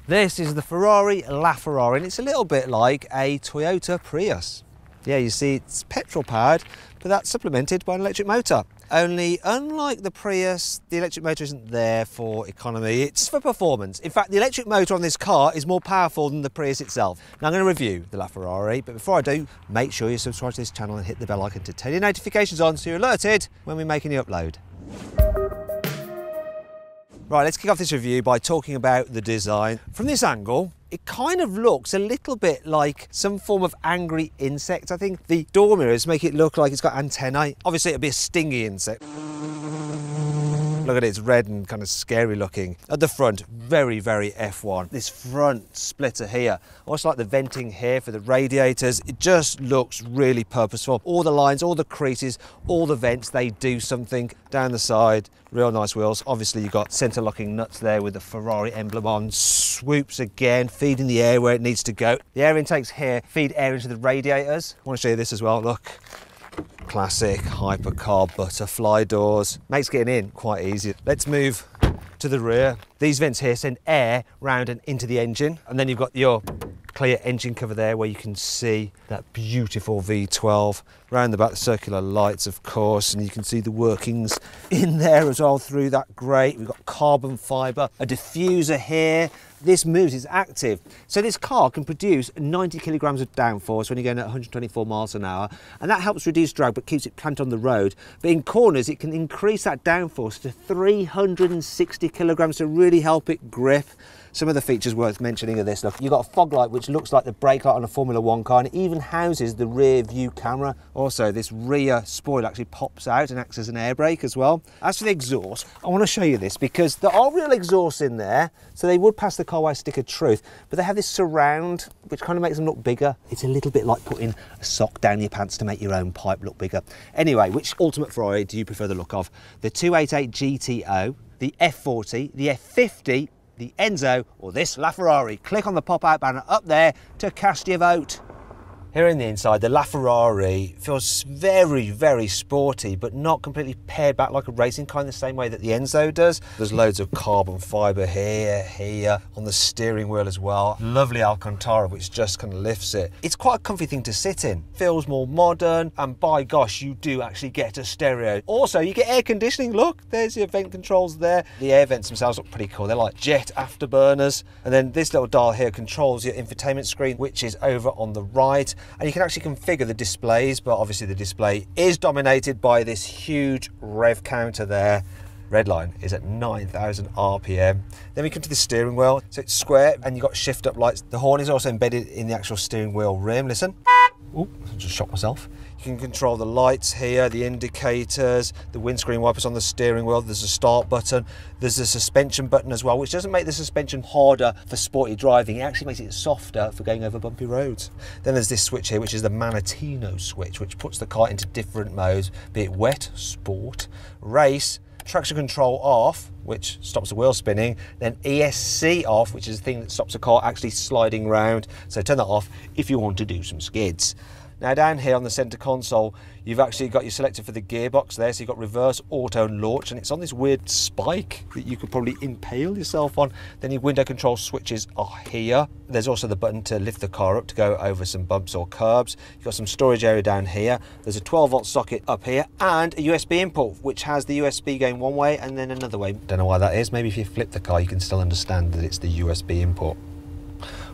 This is the Ferrari LaFerrari, and it's a little bit like a Toyota Prius. Yeah, you see it's petrol powered, but that's supplemented by an electric motor. Only, unlike the Prius, the electric motor isn't there for economy, it's for performance. In fact, the electric motor on this car is more powerful than the Prius itself. Now I'm going to review the LaFerrari, but before I do, make sure you subscribe to this channel and hit the bell icon to turn your notifications on so you're alerted when we make a new upload. Right, let's kick off this review by talking about the design. From this angle, it kind of looks a little bit like some form of angry insect. I think the door mirrors make it look like it's got antennae. Obviously, it'll be a stingy insect. Look at it, it's red and kind of scary looking. At the front, very, very F1. This front splitter here, almost like the venting here for the radiators. It just looks really purposeful. All the lines, all the creases, all the vents, they do something. Down the side, real nice wheels. Obviously, you've got centre locking nuts there with the Ferrari emblem on. Swoops again, feeding the air where it needs to go. The air intakes here feed air into the radiators. I want to show you this as well, look. Classic hypercar butterfly doors. Makes getting in quite easy. Let's move to the rear. These vents here send air round and into the engine, and then you've got your clear engine cover there where you can see that beautiful V12. Round the back, the circular lights, of course, and you can see the workings in there as well through that grate. We've got carbon fibre, a diffuser here. This moves, it's active. So this car can produce 90 kilograms of downforce when you're going at 124 miles an hour, and that helps reduce drag but keeps it planted on the road. But in corners, it can increase that downforce to 360 kilograms to really help it grip. Some of the features worth mentioning are this. Look, you've got a fog light which looks like the brake light on a Formula 1 car, and it even houses the rear view camera. Also, this rear spoiler actually pops out and acts as an air brake as well. As for the exhaust, I want to show you this because there are real exhausts in there, so they would pass the carwow stick of truth, but they have this surround which kind of makes them look bigger. It's a little bit like putting a sock down your pants to make your own pipe look bigger. Anyway, which ultimate Ferrari do you prefer the look of? The 288 GTO, the F40, the F50, the Enzo, or this LaFerrari? Click on the pop-out banner up there to cast your vote. Here in the inside, the LaFerrari feels very, very sporty, but not completely pared back like a racing car in the same way that the Enzo does. There's loads of carbon fibre here, on the steering wheel as well. Lovely Alcantara, which just kind of lifts it. It's quite a comfy thing to sit in. Feels more modern, and by gosh, you do actually get a stereo. Also, you get air conditioning. Look, there's your vent controls there. The air vents themselves look pretty cool. They're like jet afterburners. And then this little dial here controls your infotainment screen, which is over on the right. And you can actually configure the displays, but obviously the display is dominated by this huge rev counter there. Red line is at 9,000 RPM. Then we come to the steering wheel. So it's square and you've got shift up lights. The horn is also embedded in the actual steering wheel rim. Listen. Ooh, I just shot myself. You can control the lights here, the indicators, the windscreen wipers on the steering wheel. There's a start button. There's a suspension button as well, which doesn't make the suspension harder for sporty driving. It actually makes it softer for going over bumpy roads. Then there's this switch here, which is the Manatino switch, which puts the car into different modes, be it wet, sport, race, traction control off, which stops the wheel spinning, then ESC off, which is the thing that stops the car actually sliding round. So turn that off if you want to do some skids. Now down here on the centre console, you've actually got your selector for the gearbox there, so you've got reverse, auto and launch, and it's on this weird spike that you could probably impale yourself on. Then your window control switches are here. There's also the button to lift the car up to go over some bumps or curbs. You've got some storage area down here. There's a 12-volt socket up here and a USB input, which has the USB going one way and then another way. Don't know why that is. Maybe if you flip the car, you can still understand that it's the USB input.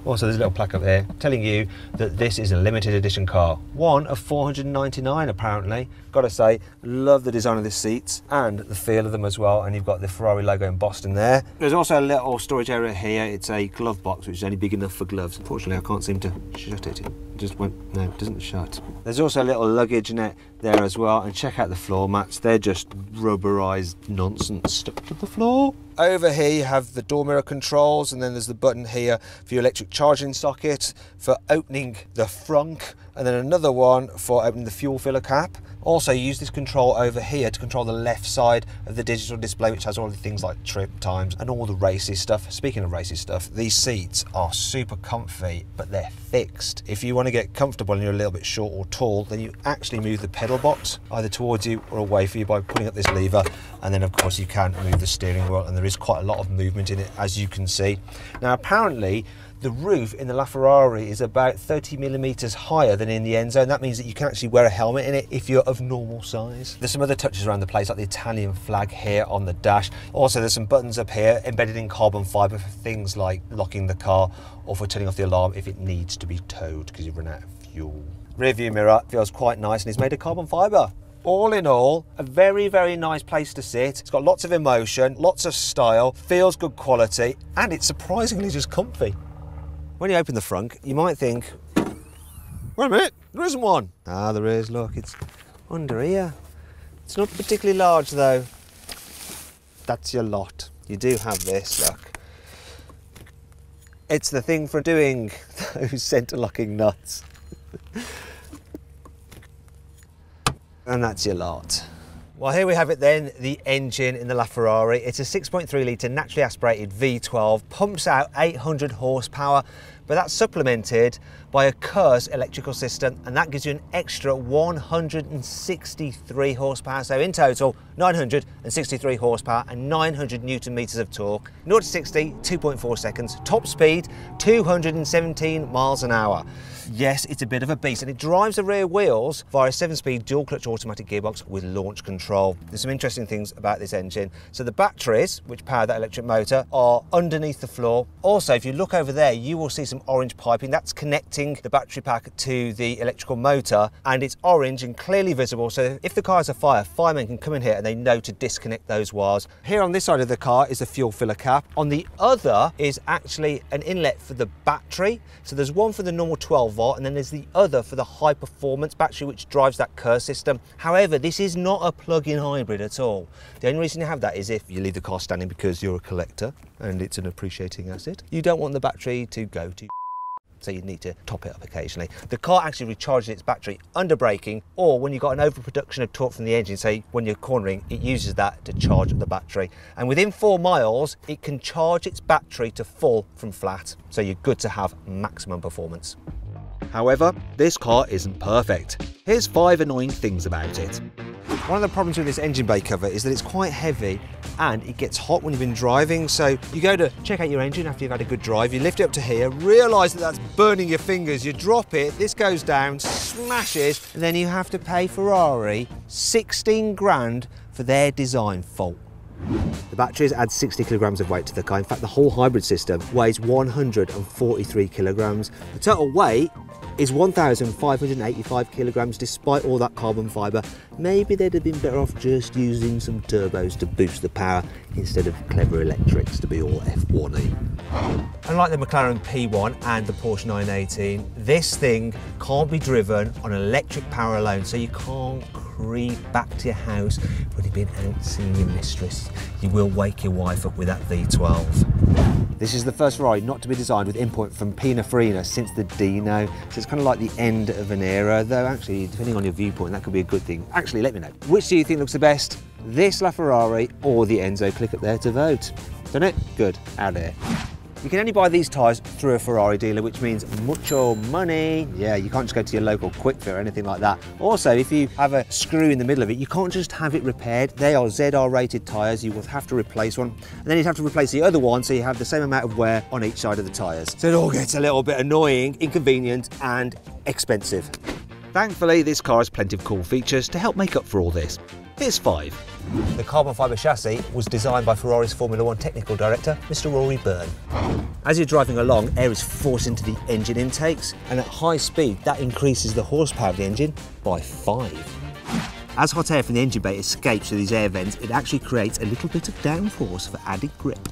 Also, there's a little plaque up there telling you that this is a limited edition car. One of 499 apparently. Gotta say, love the design of the seats and the feel of them as well. And you've got the Ferrari logo embossed in there. There's also a little storage area here. It's a glove box, which is only big enough for gloves. Unfortunately, I can't seem to shut it. It just won't, no, it doesn't shut. There's also a little luggage net there as well. And check out the floor mats. They're just rubberized nonsense stuck to the floor. Over here you have the door mirror controls, and then there's the button here for your electric charging socket, for opening the frunk and then another one for opening the fuel filler cap. Also use this control over here to control the left side of the digital display, which has all the things like trip times and all the racy stuff. Speaking of racy stuff, these seats are super comfy, but they're fixed. If you want to get comfortable and you're a little bit short or tall, then you actually move the pedal box either towards you or away from you by putting up this lever, and then of course you can move the steering wheel, and there is quite a lot of movement in it, as you can see. Now apparently the roof in the LaFerrari is about 30mm higher than in the Enzo, and that means that you can actually wear a helmet in it if you're of normal size. There's some other touches around the place, like the Italian flag here on the dash. Also, there's some buttons up here embedded in carbon fibre for things like locking the car or for turning off the alarm if it needs to be towed because you've run out of fuel. Rear view mirror feels quite nice and is made of carbon fibre. All in all, a very, very nice place to sit. It's got lots of emotion, lots of style, feels good quality, and it's surprisingly just comfy. When you open the front, you might think, wait a minute, there isn't one. Ah, there is, look, it's under here. It's not particularly large though. That's your lot. You do have this, look. It's the thing for doing those centre locking nuts. And that's your lot. Well, here we have it then, the engine in the LaFerrari. It's a 6.3 litre naturally aspirated V12, pumps out 800 horsepower, but that's supplemented by a Curse electrical system, and that gives you an extra 163 horsepower. So in total, 963 horsepower and 900 Newton meters of torque. 0 to 60, 2.4 seconds. Top speed, 217 miles an hour. Yes, it's a bit of a beast, and it drives the rear wheels via a 7-speed dual-clutch automatic gearbox with launch control. There's some interesting things about this engine. So the batteries, which power that electric motor, are underneath the floor. Also, if you look over there, you will see some orange piping. That's connecting the battery pack to the electrical motor, and it's orange and clearly visible. So if the car has a fire, firemen can come in here and they know to disconnect those wires. Here on this side of the car is the fuel filler cap. On the other is actually an inlet for the battery. So there's one for the normal 12 volt, and then there's the other for the high performance battery, which drives that Curse system. However, this is not a plug-in hybrid at all. The only reason you have that is if you leave the car standing because you're a collector and it's an appreciating asset. You don't want the battery to go to so you need to top it up occasionally. The car actually recharges its battery under braking, or when you've got an overproduction of torque from the engine, say when you're cornering, it uses that to charge up the battery. And within 4 miles, it can charge its battery to full from flat. So you're good to have maximum performance. However, this car isn't perfect. Here's 5 annoying things about it. One of the problems with this engine bay cover is that it's quite heavy and it gets hot when you've been driving. So you go to check out your engine after you've had a good drive, you lift it up to here, realise that that's burning your fingers, you drop it, this goes down, smashes, and then you have to pay Ferrari 16 grand for their design fault. The batteries add 60 kilograms of weight to the car. In fact, the whole hybrid system weighs 143 kilograms. The total weight is 1,585 kilograms despite all that carbon fibre. Maybe they'd have been better off just using some turbos to boost the power instead of clever electrics to be all F1-y. Unlike the McLaren P1 and the Porsche 918, this thing can't be driven on electric power alone, so you can't creep back to your house when you've been out seeing your mistress. You will wake your wife up with that V12. This is the first Ferrari not to be designed with input from Pininfarina since the Dino, so it's kind of like the end of an era, though actually, depending on your viewpoint, that could be a good thing. Actually, let me know. Which do you think looks the best? This LaFerrari or the Enzo? Click up there to vote. Done it? Good. Out there. You can only buy these tyres through a Ferrari dealer, which means mucho money. Yeah, you can't just go to your local Quick Fit or anything like that. Also, if you have a screw in the middle of it, you can't just have it repaired. They are ZR rated tyres. You will have to replace one. And then you'd have to replace the other one so you have the same amount of wear on each side of the tyres. So it all gets a little bit annoying, inconvenient and expensive. Thankfully, this car has plenty of cool features to help make up for all this. Here's 5. The carbon fibre chassis was designed by Ferrari's Formula 1 technical director, Mr. Rory Byrne. As you're driving along, air is forced into the engine intakes, and at high speed, that increases the horsepower of the engine by 5. As hot air from the engine bay escapes through these air vents, it actually creates a little bit of downforce for added grip.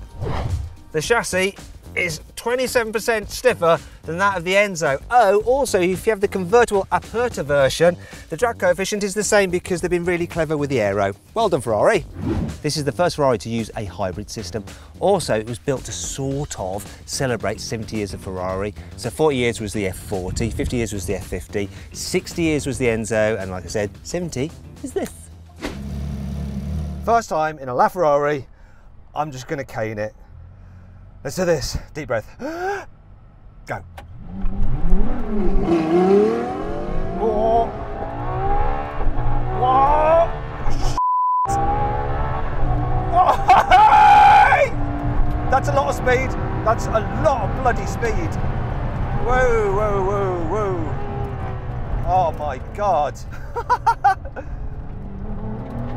The chassis is 27% stiffer than that of the Enzo. Oh, also, if you have the convertible Aperta version, the drag coefficient is the same because they've been really clever with the aero. Well done, Ferrari. This is the first Ferrari to use a hybrid system. Also, it was built to sort of celebrate 70 years of Ferrari. So 40 years was the F40, 50 years was the F50, 60 years was the Enzo, and like I said, 70 is this. First time in a LaFerrari, I'm just gonna cane it. Let's do this. Deep breath. Go. Oh. Oh. Oh. That's a lot of speed. That's a lot of bloody speed. Whoa, whoa, whoa, whoa. Oh my God.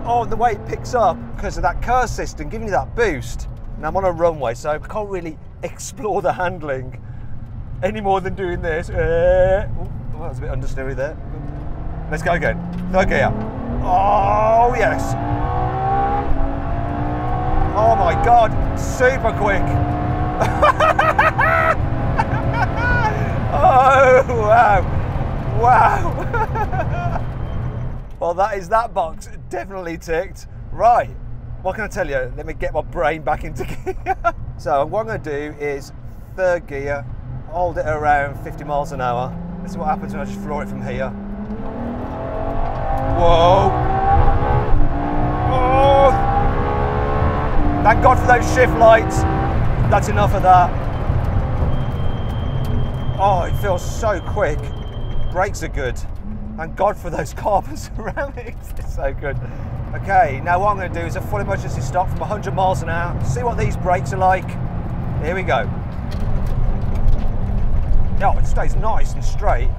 Oh, the way it picks up because of that curve system giving you that boost. Now I'm on a runway, so I can't really explore the handling any more than doing this. Oh, that was a bit understeery there. Let's go again. Third gear. Oh, yes. Oh my God, super quick. Oh, wow. Wow. Well, that is that box definitely ticked. Right. What can I tell you? Let me get my brain back into gear. So what I'm going to do is third gear, hold it around 50 miles an hour. This is what happens when I just floor it from here. Whoa. Oh. Thank God for those shift lights. That's enough of that. Oh, it feels so quick. Brakes are good. Thank God for those carbon ceramics. It's so good. Okay, now what I'm going to do is a full emergency stop from 100 miles an hour. See what these brakes are like. Here we go. Oh, it stays nice and straight.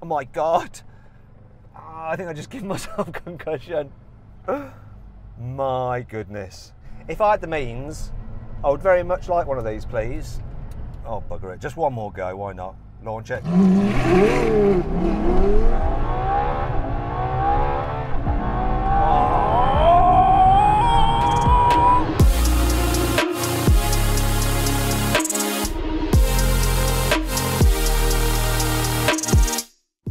Oh my God. Oh, I think I just gave myself a concussion. My goodness. If I had the means, I would very much like one of these, please. Oh, bugger it. Just one more go, why not? Launch it.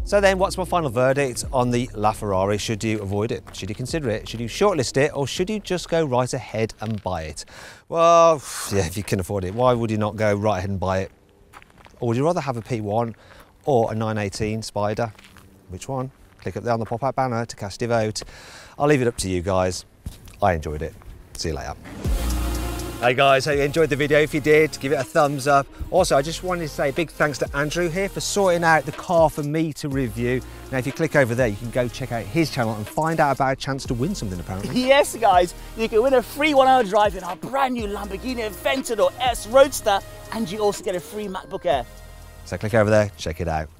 So then, what's my final verdict on the LaFerrari? Should you avoid it? Should you consider it? Should you shortlist it? Or should you just go right ahead and buy it? Well, yeah, if you can afford it, why would you not go right ahead and buy it? Or would you rather have a P1 or a 918 Spider? Which one? Click up there on the pop-up banner to cast your vote. I'll leave it up to you guys. I enjoyed it. See you later. Hey guys, hope you enjoyed the video. If you did, give it a thumbs up. Also, I just wanted to say a big thanks to Andrew here for sorting out the car for me to review. Now, if you click over there, you can go check out his channel and find out about a chance to win something, apparently. Yes, guys, you can win a free 1 hour drive in our brand new Lamborghini Aventador S Roadster, and you also get a free MacBook Air. So click over there, check it out.